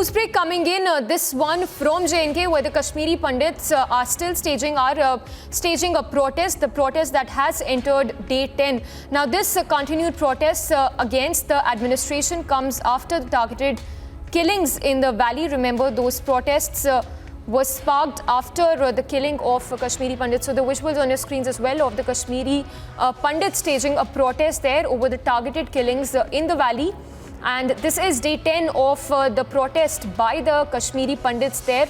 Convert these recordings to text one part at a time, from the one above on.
news break coming in. This one from J&K, where the Kashmiri Pandits are still staging a protest. The protest that has entered day 10. Now, this continued protest against the administration comes after the targeted killings in the valley. Remember, those protests was sparked after the killing of Kashmiri Pandits. So the visuals on your screens as well of the Kashmiri Pandits staging a protest there over the targeted killings in the valley. And this is day 10 of the protest by the Kashmiri Pandits there,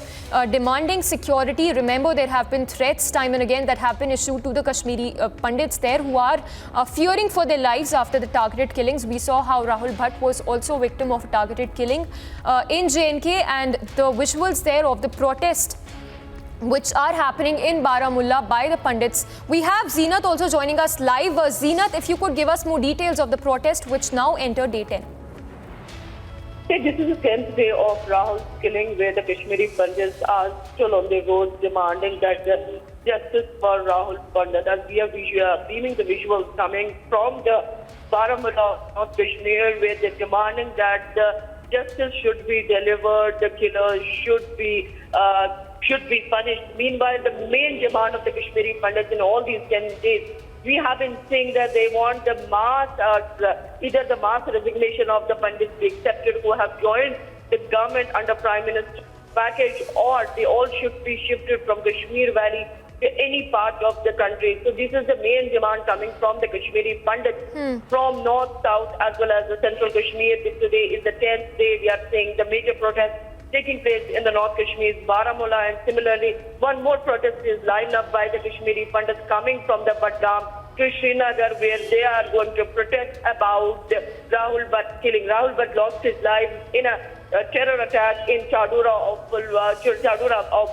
demanding security. Remember, there have been threats time and again that have been issued to the Kashmiri Pandits there, who are fearing for their lives after the targeted killings. We saw how Rahul Bhatt was also a victim of a targeted killing in J&K, and the visuals there of the protest which are happening in Baramulla by the Pandits. We have Zeenat also joining us live. Zeenat, if you could give us more details of the protest which now entered day 10. This is the 10th day of Rahul's killing, where the Kashmiri Pandits are still on the road demanding that justice for Rahul Pandit. As we are beaming the visuals coming from the Baramulla of Kashmir, where they're demanding that the justice should be delivered, the killers should be punished. Meanwhile, the main demand of the Kashmiri Pandits in all these 10 days, we have been saying that they want the either the mass resignation of the Pandits be accepted who have joined the government under Prime Minister's package, or they all should be shifted from Kashmir Valley to any part of the country. So this is the main demand coming from the Kashmiri Pandits from north, south, as well as the central Kashmir. Today is the 10th day. We are seeing the major protest taking place in the North Kashmir, Baramulla, and similarly, one more protest is lined up by the Kashmiri Pandits coming from the Badgam to Srinagar, where they are going to protest about Rahul Bhatt killing. Rahul Bhatt lost his life in a terror attack in Chadura of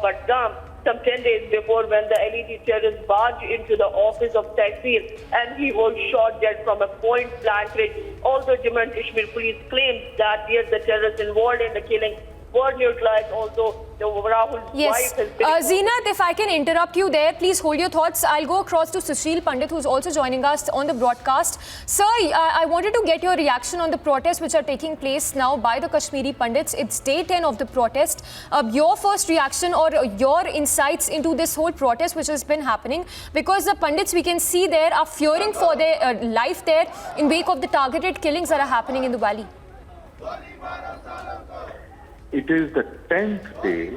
Badgam some 10 days before, when the elite terrorists barged into the office of Tehsil and he was shot dead from a point-blank range. Although Jammu and Kashmir police claims that yes, the terrorists involved in the killing were neutralized, also the Rahul's wife has been... Zeenat, if I can interrupt you there, please hold your thoughts. I'll go across to Sushil Pandit, who's also joining us on the broadcast. Sir, I wanted to get your reaction on the protests which are taking place now by the Kashmiri Pandits. It's day 10 of the protest. Your first reaction or your insights into this whole protest which has been happening, because the Pandits we can see there are fearing for their life there in wake of the targeted killings that are happening in the valley. It is the 10th day,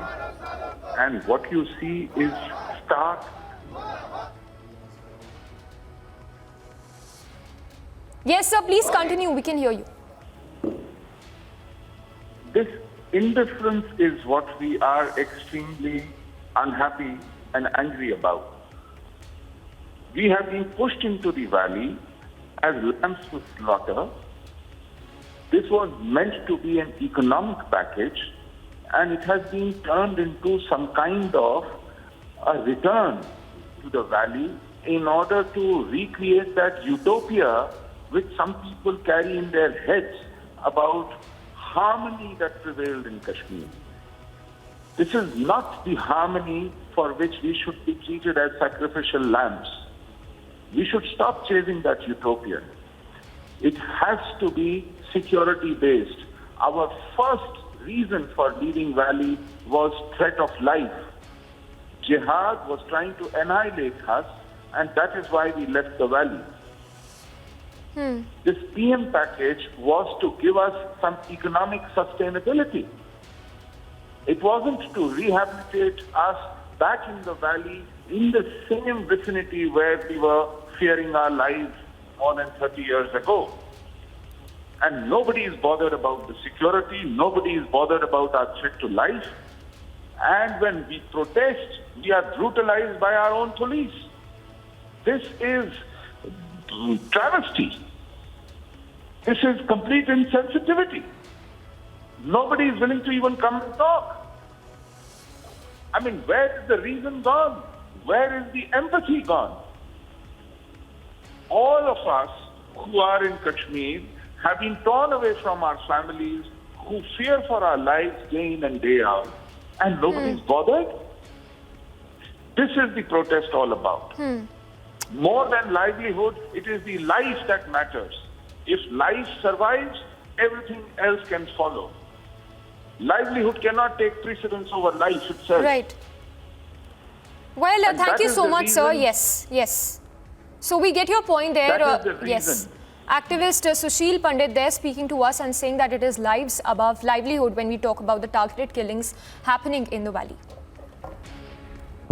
and what you see is stark. Yes, sir, please continue. We can hear you. This indifference is what we are extremely unhappy and angry about. We have been pushed into the valley as lambs to slaughter. This was meant to be an economic package, and it has been turned into some kind of a return to the valley in order to recreate that utopia which some people carry in their heads about harmony that prevailed in Kashmir. This is not the harmony for which we should be treated as sacrificial lambs. We should stop chasing that utopia. It has to be security-based. Our first reason for leaving Valley was threat of life. Jihad was trying to annihilate us, and that is why we left the Valley. This PM package was to give us some economic sustainability. It wasn't to rehabilitate us back in the Valley in the same vicinity where we were fearing our lives more than 30 years ago. And nobody is bothered about the security, nobody is bothered about our threat to life. And when we protest, we are brutalized by our own police. This is travesty. This is complete insensitivity. Nobody is willing to even come and talk. I mean, where is the reason gone? Where is the empathy gone? All of us who are in Kashmir have been torn away from our families, who fear for our lives day in and day out, and nobody's bothered. This is the protest all about. More than livelihood, it is the life that matters. If life survives, everything else can follow. livelihood cannot take precedence over life itself. Right. Well, And thank that you is so the much, sir. reason- Yes, yes. So we get your point there. That is the Yes. reason. Activist Sushil Pandit there speaking to us and saying that it is lives above livelihood when we talk about the targeted killings happening in the valley.